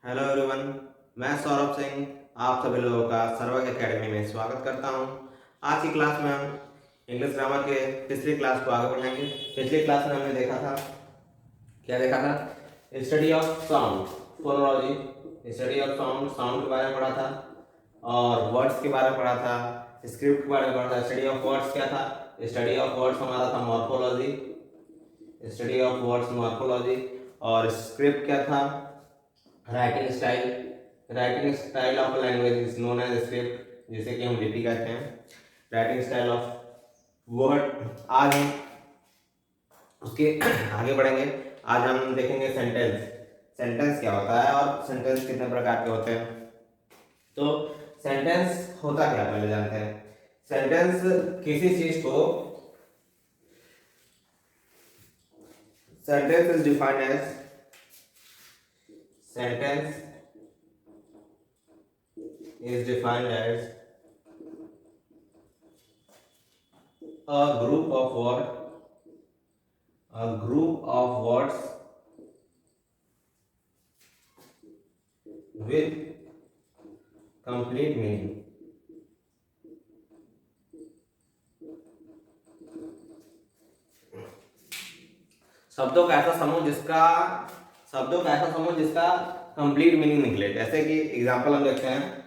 Hello everyone. मैं सौरभ सिंह आप सभी लोगों का सर्वक एकेडमी में स्वागत करता हूं। आज की क्लास में हम इंग्लिश ग्रामर के तीसरी क्लास को आगे बढ़ाएंगे। पिछली क्लास में हमने देखा था, क्या देखा था? Study of sound, phonology, study of sound, sound के बारे में पढ़ा था और वर्ड्स के बारे में पढ़ा था, स्क्रिप्ट के बारे में पढ़ा था। स्टडी ऑफ वर्ड्स क्या था? स्टडी ऑफ वर्ड्स हमारा था morphology, study of words morphology. और स्क्रिप्ट क्या था? Writing style. Writing style of language is known as script, जिसे कि हम लिपि कहते हैं। Writing style of word. आज हम उसके आगे बढ़ेंगे। आज हम देखेंगे सेंटेंस। सेंटेंस क्या होता है और सेंटेंस कितने प्रकार के होते हैं। तो सेंटेंस होता क्या, पहले जानते हैं। सेंटेंस किसी चीज को, sentence is defined as, sentence is defined as a group of words with complete meaning. शब्दों का ऐसा समूह जिसका कंप्लीट मीनिंग निकले। जैसे कि एग्जांपल हम देखते हैं,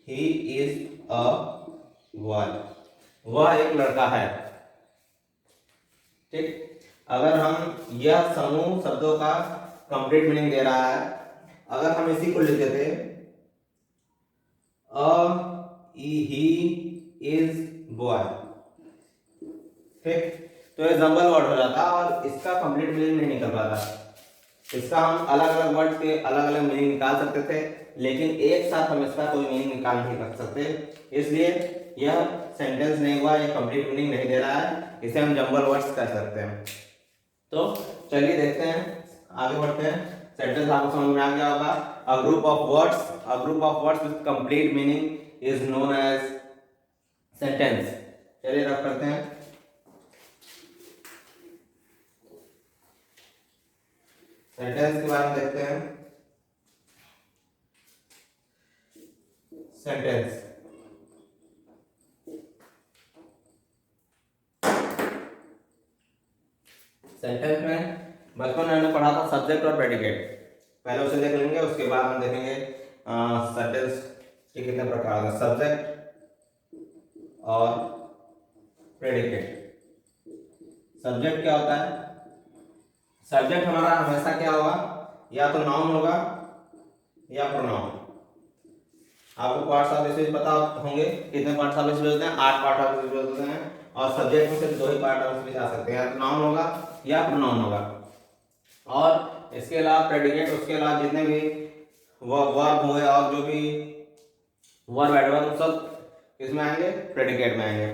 ही इज अ बॉय, वह एक लड़का है। ठीक, अगर हम यह समूह शब्दों का कंप्लीट मीनिंग दे रहा है, अगर हम इसी को लिख देते ही इज बॉय, ठीक, तो ये जंबल वर्ड हो जाता और इसका कंप्लीट मीनिंग नहीं निकल पाता। इसका हम अलग अलग वर्ड के अलग अलग मीनिंग निकाल सकते थे, लेकिन एक साथ हम इसका कोई मीनिंग निकाल नहीं कर सकते। इसलिए यह सेंटेंस नहीं हुआ, यह कंप्लीट मीनिंग नहीं दे रहा है, इसे हम जंबल वर्ड्स कह सकते हैं। तो चलिए देखते हैं, आगे बढ़ते हैं। सेंटेंस आपको समझ में आ गया होगा। A group of words with complete meaning is known as sentence. चलिए रफ करते हैं। सेंटेंस के बारे में देखते हैं। सेंटेंस में बचपन में हमने पढ़ा था सब्जेक्ट और प्रेडिकेट। पहले उसे देख लेंगे, उसके बाद हम देखेंगे सेंटेंस के कितने प्रकार हैं, सब्जेक्ट और प्रेडिकेट। सब्जेक्ट क्या होता है? सब्जेक्ट हमारा हमेशा क्या होगा? या तो नाउन होगा या प्रोनाउन। आपको पार्ट्स ऑफ स्पीच पता होंगे, कितने पार्ट्स ऑफ स्पीच होते हैं? 8 पार्ट ऑफ स्पीच होते हैं और सब्जेक्ट में सिर्फ 2 ही पार्ट ऑफ स्पीच आ सकते हैं, या तो नाउन होगा या प्रोनाउन होगा। और इसके अलावा प्रेडिकेट, उसके अलावा जितने भी वर्ब हुए और जो भी वर्ब एडवर्ब सब किसमें आएंगे? प्रेडिकेट में आएंगे।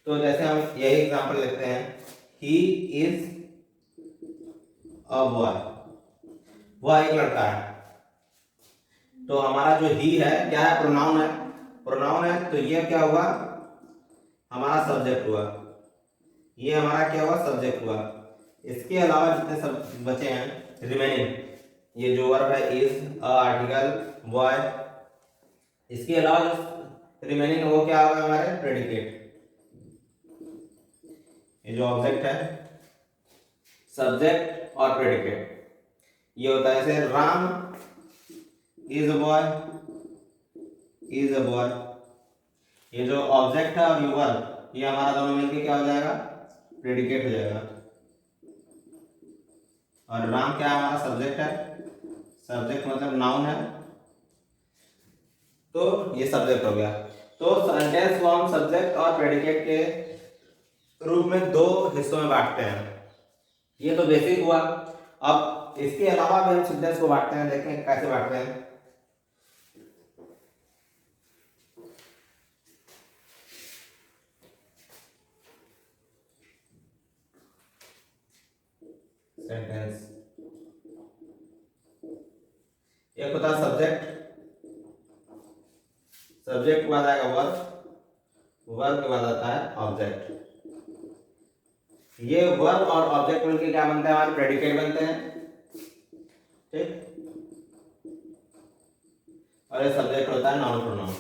तो जैसे हम यही एग्जांपल लेते हैं, ही इज अ बॉय, वह एक लड़का है। तो हमारा जो ही है क्या है? प्रोनाउन है। प्रोनाउन है तो ये क्या हुआ? हमारा सब्जेक्ट हुआ। ये हमारा क्या हुआ? सब्जेक्ट हुआ। इसके अलावा जितने सब बचे हैं रिमेनिंग, ये जो वर्ब है इज, आर्टिकल, बॉय, इसके अलावा जो रिमेनिंग वो क्या होगा? हमारे प्रेडिकेट। ये जो ऑब्जेक्ट है, सब्जेक्ट और प्रेडिकेट, ये होता है। जैसे Ram is a boy, is a boy, ये जो ऑब्जेक्ट है और ये वर्ब, ये हमारा दोनों मिलकर क्या हो जाएगा? प्रेडिकेट हो जाएगा। और राम क्या हमारा सब्जेक्ट है, सब्जेक्ट मतलब नाउन है, तो ये सब्जेक्ट हो गया। तो सेंटेंस को हम सब्जेक्ट और प्रेडिकेट के रूप में 2 हिस्सों में बांटते हैं। ये तो बेसिक हुआ। अब इसके अलावा भी हम सेंटेंस को बांटते हैं, देखें कैसे बांटते हैं। सेंटेंस एक होता है सब्जेक्ट, सब्जेक्ट के बाद आएगा वर्ब, वर्ब के बाद आता है ऑब्जेक्ट। ये वर्ब और ऑब्जेक्ट मिलकर क्या बनते हैं, हमारे प्रेडिकेट बनते हैं, ठीक। और ये सब्जेक्ट होता है नाउन प्रोनाउन,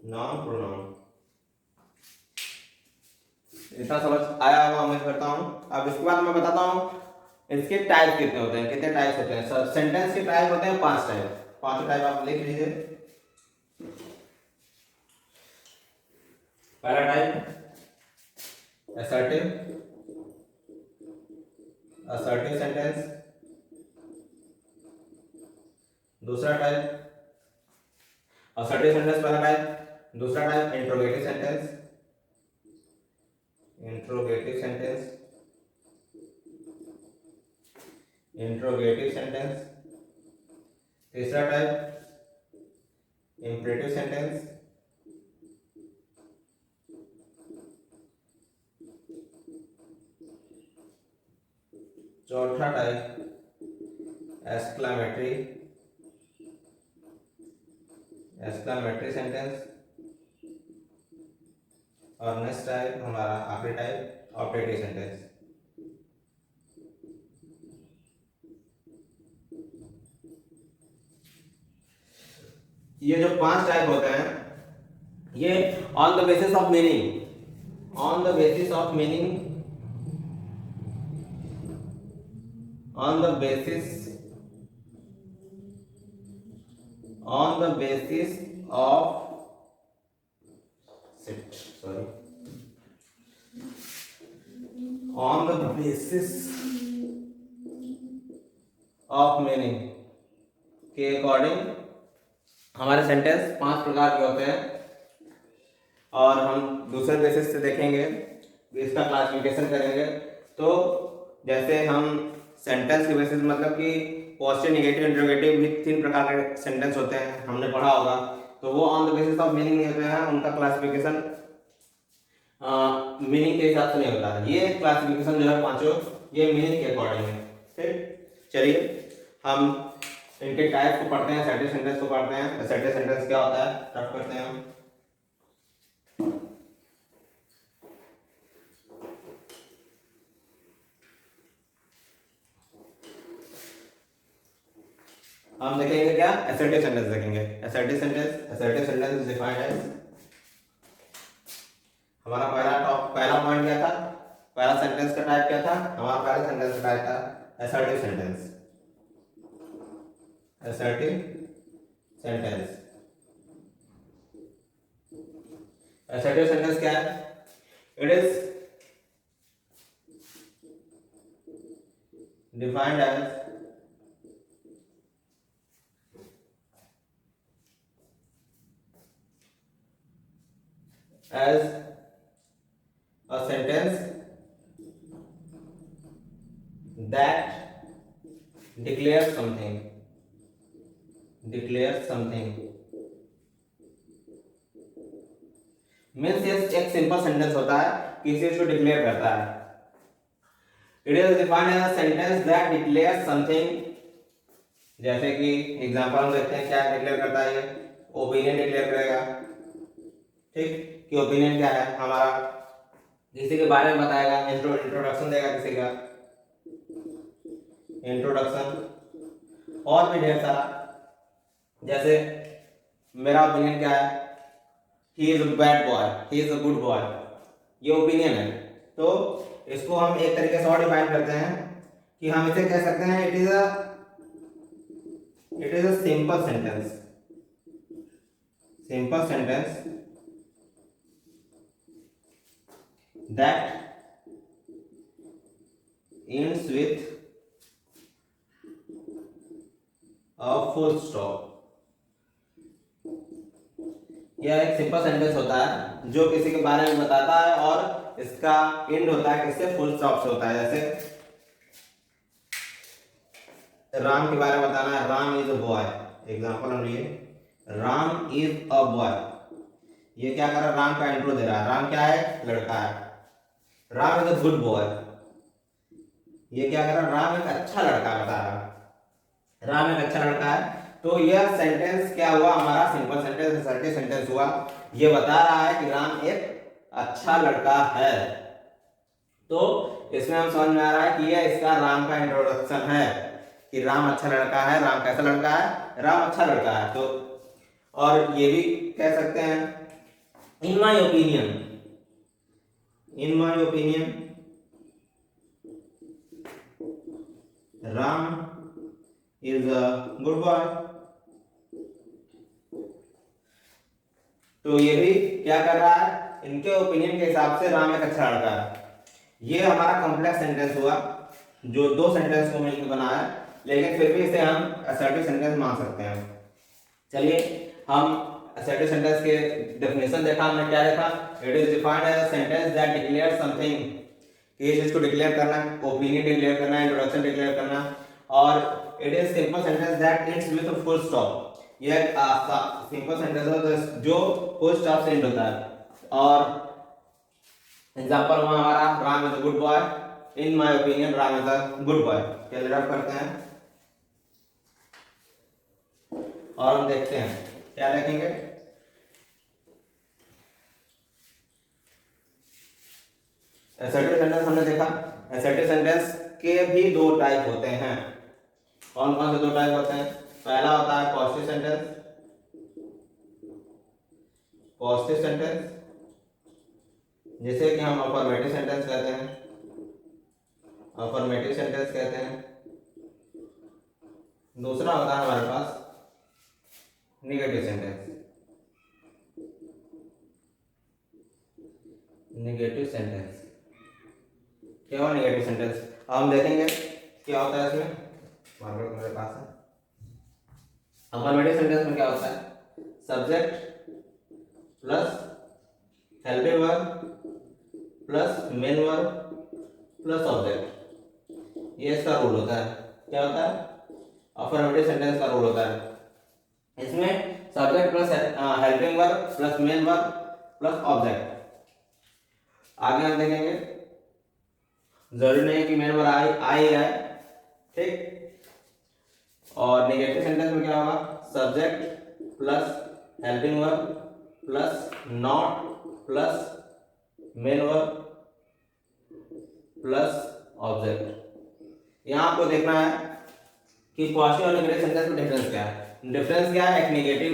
नाउन प्रोनाउन। इतना समझ आया होगा उम्मीद करता हूँ। अब इसके बाद मैं बताता हूँ इसके टाइप कितने होते हैं, कितने टाइप्स होते हैं। सेंटेंस के टाइप होते हैं 5 टाइप, 5 टाइप आप लिख लीजिए। पहला टाइप असर्टिव, असर्टिव सेंटेंस। दूसरा टाइप असर्टिव सेंटेंस, पहला टाइप। दूसरा type interrogative sentence, interrogative sentence, interrogative sentence. तीसरा टाइप इंपरेटिव सेंटेंस। चौथा टाइप एक्सक्लेमेटरी, एक्सक्लेमेटरी सेंटेंस। और नेक्स्ट टाइप हमारा आखिरी टाइप ऑपरेटिव सेंटेंस। ये जो 5 टाइप होते हैं ये on the basis of meaning, on the basis of meaning, on the basis, on the basis of sorry, on the basis of meaning के according हमारे सेंटेंस 5 प्रकार के होते हैं। और हम दूसरे बेसिस से देखेंगे, इसका क्लासिफिकेशन करेंगे। तो जैसे हम सेंटेंस के बेसिस मतलब कि पॉजिटिव, नेगेटिव, इंटरोगेटिव भी 3 प्रकार के सेंटेंस होते हैं, हमने पढ़ा होगा। तो वो on the basis of meaning नहीं होते हैं, उनका क्लासिफिकेशन मीनिंग के हिसाब से नहीं होता है। ये क्लासिफिकेशन जो है 5 ये मीनिंग के अकॉर्डिंग है, ठीक। चलिए हम इनके टाइप को पढ़ते हैं, असर्टिव सेंटेंस को पढ़ते हैं। असर्टिव सेंटेंस क्या होता है स्टार्ट करते हैं हम। हम देखेंगे क्या, असर्टिव सेंटेंस देखेंगे। Assertive sentence is defined as, हमारा पहला पॉइंट क्या था, पहला सेंटेंस का टाइप क्या था, हमारा पहला सेंटेंस का टाइप था assertive sentence, assertive sentence. Assertive sentence क्या है, it is defined as a sentence that declares something, declares something means ये एक सिंपल सेंटेंस होता है, किसी चीज को डिक्लेयर करता है। It is defined as a sentence that declares something. जैसे कि एग्जांपल हम देखते हैं, क्या डिक्लेयर करता है, ये ओपिनियन डिक्लेयर करेगा, ठीक। कि ओपिनियन क्या है, हमारा किसी के बारे में बताएगा, इंट्रोडक्शन देगा किसी का, इंट्रोडक्शन। और भी ढेर सारा, जैसे मेरा ओपिनियन क्या है, he is a bad boy, he is a good boy, ये ओपिनियन है। तो इसको हम एक तरीके से और डिफाइन करते हैं कि हम इसे कह सकते हैं, it is a simple sentence, simple sentence that ends with a full stop। यह एक सिंपल सेंटेंस होता है जो किसी के बारे में बताता है और इसका एंड होता है किससे, फुल स्टॉप से होता है। जैसे राम के बारे में बताना है, Ram is a boy, example हम लिए, राम इज अ बॉय। ये क्या कर रहा है, राम का इंट्रो दे रहा है, राम क्या है, लड़का है। Ram is a good boy, ये क्या कर रहा है, राम एक अच्छा लड़का बता रहा है, राम एक अच्छा लड़का है। तो यह सेंटेंस क्या हुआ, हमारा सिंपल सेंटेंस, असर्टिव सेंटेंस हुआ। ये बता रहा है कि राम एक अच्छा लड़का है। तो इसमें हम समझ में आ रहा है कि यह इसका राम का इंट्रोडक्शन है कि राम अच्छा लड़का है। राम कैसा लड़का है? राम अच्छा लड़का है। तो और ये भी कह सकते हैं in my opinion, in my opinion Ram is a good boy. तो ये भी क्या कर रहा है? इनके ओपिनियन के हिसाब से राम एक अच्छा लड़का है। ये हमारा कॉम्प्लेक्स सेंटेंस हुआ जो दो सेंटेंस को मिलकर बना है, लेकिन फिर भी इसे हम असर्टिव सेंटेंस मान सकते हैं। चलिए हम असर्टिव सेंटेंस के डेफिनेशन देखा हमने। क्या देखा? It is defined as a sentence that declare something, ये चीज को डिक्लेयर करना, ओपिनियन डिक्लेयर करना, इंट्रोडक्शन डिक्लेयर करना। और it is simple sentence that ends with a full stop. ये सिंपल सेंटेंस है जो फुल स्टॉप से एंड होता है। और एग्जांपल हुआ हमारा Ram is a good boy. In my opinion Ram is a good boy. चलिए रब करते हैं और हम देखते हैं क्या देखेंगे। असर्टिव सेंटेंस हमने देखा। असर्टिव सेंटेंस के भी दो टाइप होते हैं। कौन कौन से दो टाइप होते हैं? पहला होता है पॉजिटिव सेंटेंस। पॉजिटिव सेंटेंस जिसे कि हम अफर्मेटिव सेंटेंस कहते हैं, अफर्मेटिव सेंटेंस कहते हैं। दूसरा होता है हमारे पास निगेटिव सेंटेंस। निगेटिव सेंटेंस क्या हुआ? निगेटिव सेंटेंस हम देखेंगे क्या होता है इसमें। मार्कर मेरे पास है। अफर्मेटिव सेंटेंस में क्या होता है? Subject plus helping verb plus main verb plus object. ये इसका रूल होता है। क्या होता है? अफर्मेटिव सेंटेंस का रूल होता है। इसमें subject plus helping verb plus main verb plus object. आगे हम देखेंगे, जरूरी नहीं कि मेन वर्ब आई है, ठीक। और नेगेटिव सेंटेंस में क्या होगा? Subject plus helping verb plus not plus main verb plus object. यहां आपको देखना है कि पॉजिटिव और नेगेटिव सेंटेंस में डिफरेंस क्या है। डिफरेंस क्या है? एक नेगेटिव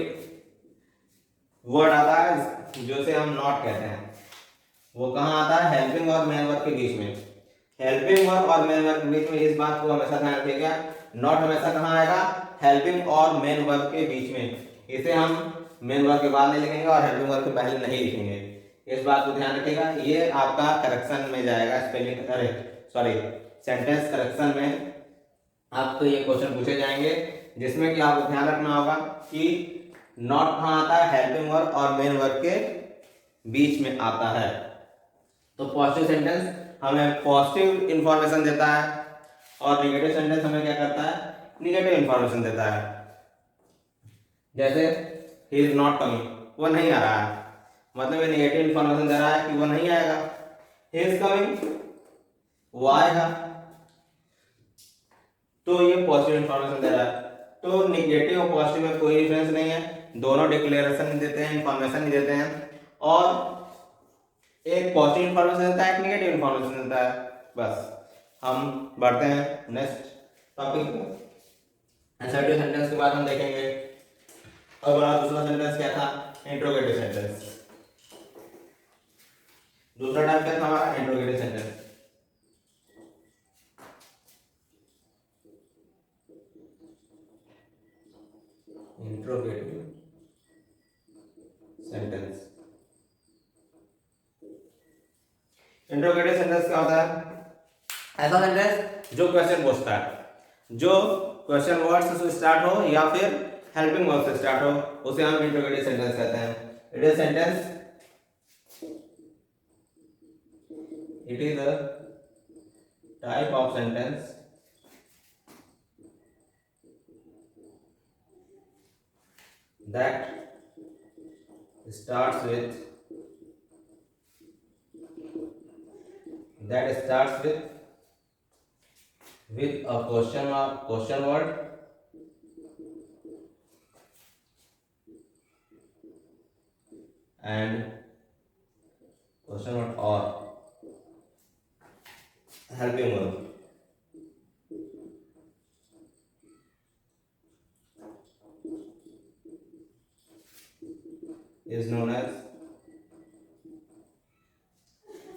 वर्ड आता है जो से हम नॉट कहते हैं। वो कहाँ आता है? हेल्पिंग और मेन वर्ब के बीच में। हेल्पिंग वर्ब और मेन वर्ब के बीच में। इस बात को हमेशा ध्यान रखिएगा। नॉट हमेशा कहाँ आएगा? हेल्पिंग और मेन वर्ब के बीच में। इसे हम मेन वर्ब के बाद नहीं लिखेंगे और हेल्पिंग वर्ब के पहले नहीं लिखेंगे। इस बात को ध्यान रखिएगा। ये आपका करेक्शन में जाएगा, स्पेलिंग अरे सॉरी सेंटेंस करेक्शन में आपको ये क्वेश्चन पूछे जाएंगे, जिसमें कि आपको ध्यान रखना होगा कि नॉट कहाँ आता है? हेल्पिंग वर्ब और मेन वर्ब के बीच में आता है। तो पॉजिटिव सेंटेंस हमें पॉजिटिव इंफॉर्मेशन देता है और नेगेटिव सेंटेंस हमें क्या करता है? नेगेटिव इंफॉर्मेशन देता है। जैसे ही इज नॉट कमिंग, वो नहीं आ रहा है, मतलब ये नेगेटिव इंफॉर्मेशन दे रहा है कि वो नहीं आएगा। ही इज कमिंग, वो आएगा, तो ये पॉजिटिव इंफॉर्मेशन दे रहा है। तो नेगेटिव और पॉजिटिव में कोई डिफरेंस नहीं है, दोनों डिक्लेरेशन देते हैं, इंफॉर्मेशन देते हैं। और एक पॉजिटिव इंफॉर्मेशन देता है, एक नेगेटिव इंफॉर्मेशन देता है। बस हम बढ़ते हैं नेक्स्ट टॉपिक पे। असर्टिव सेंटेंस के बाद हम देखेंगे अब हमारा दूसरा सेंटेंस क्या था? Interrogative sentence. दूसरा टाइप क्या था हमारा? Interrogative sentence. Interrogative sentence. Interrogative sentence क्या होता है? ऐसा सेंटेंस जो क्वेश्चन पूछता है, जो क्वेश्चन वर्ड से स्टार्ट हो या फिर हेल्पिंग वर्ब से स्टार्ट हो, उसे हम इंट्रोगेटिव सेंटेंस कहते हैं। It is sentence, it is a type of sentence that starts with a question word and question word और helping verb is known as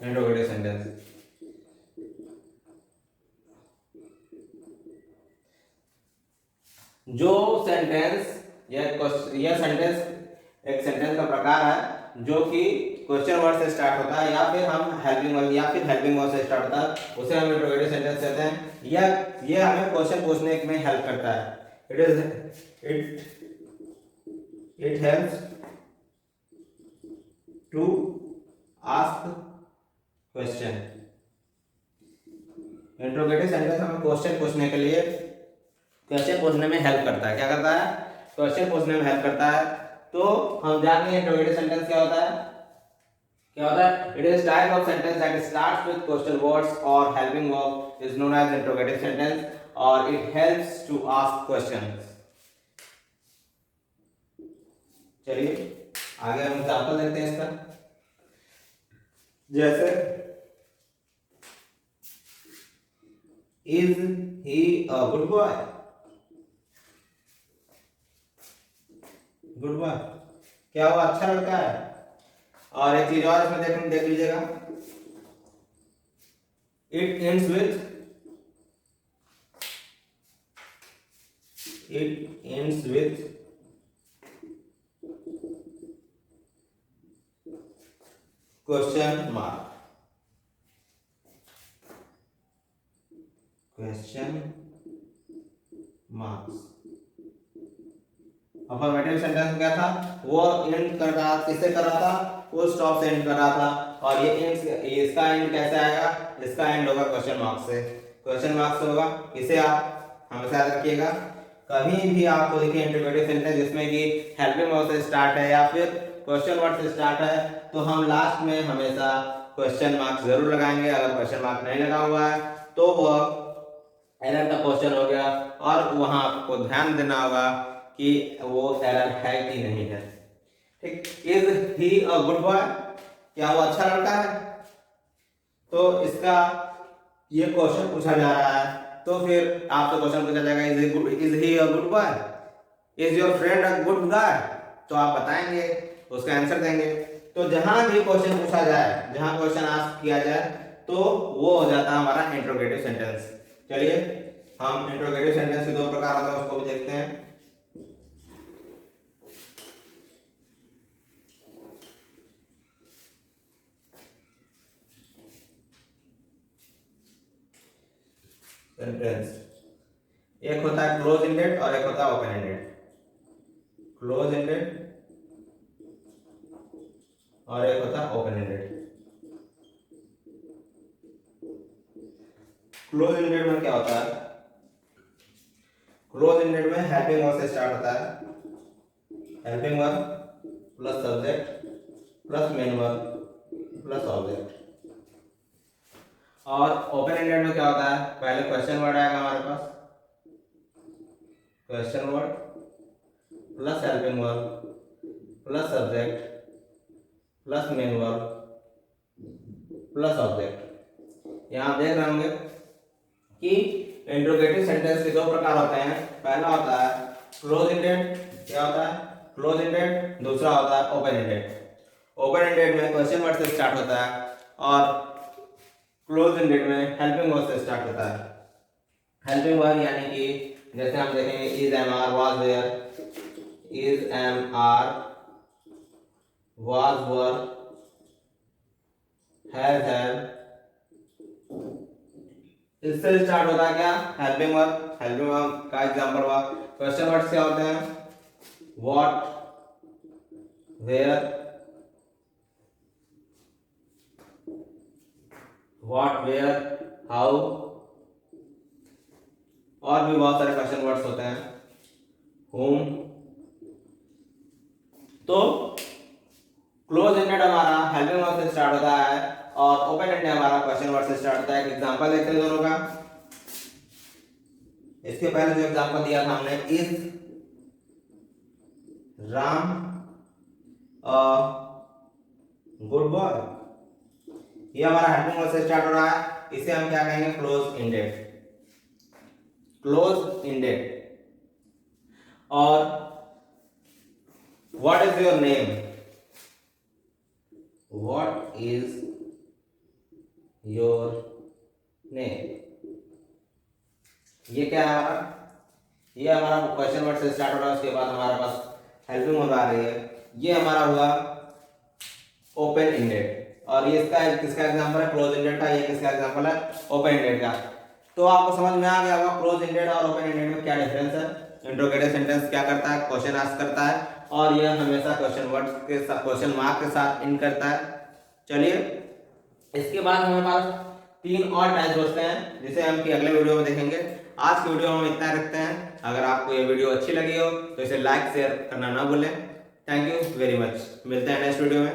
interrogative sentence. जो सेंटेंस यह सेंटेंस एक सेंटेंस का प्रकार है जो कि क्वेश्चन वर्ड से स्टार्ट होता है या फिर हम हेल्पिंग वर्ड या फिर हेल्पिंग वर्ड से स्टार्ट होता है, उसे हम इंट्रोगेटिव सेंटेंस कहते हैं। यह हमें क्वेश्चन पूछने में हेल्प करता है। It helps to ask question. Interrogative sentence हमें क्वेश्चन पूछने के लिए क्वेश्चन पूछने में हेल्प करता है। क्या करता है? क्वेश्चन पूछने में हेल्प करता है। तो हम जानेंगे इंट्रोगेटिव सेंटेंस क्या होता है। It is type of sentence that starts with question words और helping verb is known as interrogative sentence और it helps to ask questions. चलिए आगे हम एग्जांपल देखते हैं इसका। जैसे is he a good boy. Good boy क्या वो अच्छा लड़का है? और एक चीज और इसमें देख लीजिएगा, it ends with question mark. Affirmative sentence क्या था? वो एंड कर रहा, किससे कर रहा था? फुल स्टॉप से एंड कर रहा था। और ये इसका एंड कैसे आएगा? इसका एंड होगा क्वेश्चन मार्क से। क्वेश्चन मार्क से होगा। इसे आप हमेशा याद रखिएगा। कभी भी आपको देखिए इंट्रोगेटिव सेंटेंस जिसमें कि हेल्पिंग वर्ब से स्टार्ट है या फिर क्वेश्चन वर्ड से स्टार्ट है, तो हम लास्ट में हमेशा क्वेश्चन मार्क जरूर लगाएंगे। अगर क्वेश्चन मार्क नहीं लगा हुआ है तो वह एरर का क्वेश्चन हो गया और वहां आपको ध्यान देना होगा कि वो एरर है कि नहीं है। ठीक। Is he a good boy? क्या वो अच्छा लड़का है? तो इसका ये क्वेश्चन पूछा जा रहा है, तो फिर आपसे क्वेश्चन पूछा जाएगा is he a good boy? Is your friend a good guy? तो आप बताएंगे, उसका आंसर देंगे। तो जहां भी क्वेश्चन पूछा जाए, जहां क्वेश्चन आस्क किया जाए, तो वो हो जाता है हमारा इंट्रोगेटिव सेंटेंस। चलिए हम इंट्रोगेटिव सेंटेंस के दो प्रकार होते हैं उसको भी देखते हैं। सेंटेंस एक होता है क्लोज एंडेड और एक होता है ओपन एंडेड। क्लोज एंडेड और एक होता है ओपन एंडेड। क्लोज एंडेड में क्या होता है? क्लोज एंडेड में हेल्पिंग वर्ब से स्टार्ट होता है। Helping verb plus subject plus main verb plus object. और ओपन एंडेड में क्या होता है? पहले क्वेश्चन वर्ड आएगा हमारे पास, question word plus helping verb plus subject plus main verb plus object. यहां आप देख रहे होंगे कि इंट्रोगेटिव सेंटेंस के दो प्रकार होते हैं। पहला होता है क्लोज एंडेड। क्या होता है? Close ended. दूसरा होता है ओपन एंडेड। ओपन एंडेड में क्वेश्चन वर्ड से स्टार्ट होता है और क्लोज एंडेड में हेल्पिंग वर्ब से स्टार्ट होता है। हेल्पिंग वर्ब यानी कि जैसे हम देखेंगे is am are was there, is am are was were has have, इससे स्टार्ट होता है क्या? Helping verb. हेल्पिंग वर्ब का एग्जांपल हुआ। क्वेश्चन वर्ड्स क्या होते हैं? व्हाट, वेयर, हाउ, और भी बहुत सारे क्वेश्चन वर्ड्स होते हैं। whom। तो क्लोज एंडेड हमारा हेल्पिंग वर्ब से स्टार्ट होता है और ओपन एंडेड हमारा क्वेश्चन वर्ड से स्टार्ट होता है। एक एग्जांपल देखते हैं दोनों का। इसके पहले जो एग्जांपल दिया था हमने, is Ram a good boy? ये हमारा हेल्पिंग वर्ब से स्टार्ट हो रहा है, इसे हम क्या कहेंगे, क्लोज इंडेड, क्लोज इंडेड। और what is your name, what is your name, ये क्या है हमारा, ये हमारा क्वेश्चन वर्ड से स्टार्ट हो रहा है, उसके बाद हमारे पास हेल्पिंग वर्ब आ रही है, ये हमारा हुआ ओपन इंडेड। और ये इसका किसका एग्जांपल है, क्लोज इंडेड का, ये किसका एग्जांपल है, ओपन इंडेड का। तो आपको समझ में आ गया होगा क्लोज इंडेड और ओपन इंडेड में क्या डिफरेंस है। इंट्रोगेटिव सेंटेंस क्या करता है, क्वेश्चन आस्क करता है, और यह हमेशा क्वेश्चन वर्ड के साथ, क्वेश्चन मार्क के साथ इन करता है। चलिए, इसके बाद हमारे पास 3 और टाइप्स बचते हैं, जिसे हम कि अगले वीडियो में देखेंगे। आज की वीडियो में इतना रखते हैं। अगर आपको ये वीडियो अच्छी लगी हो तो इसे लाइक शेयर करना ना भूलें। थैंक यू वेरी मच, मिलते हैं नेक्स्ट वीडियो में।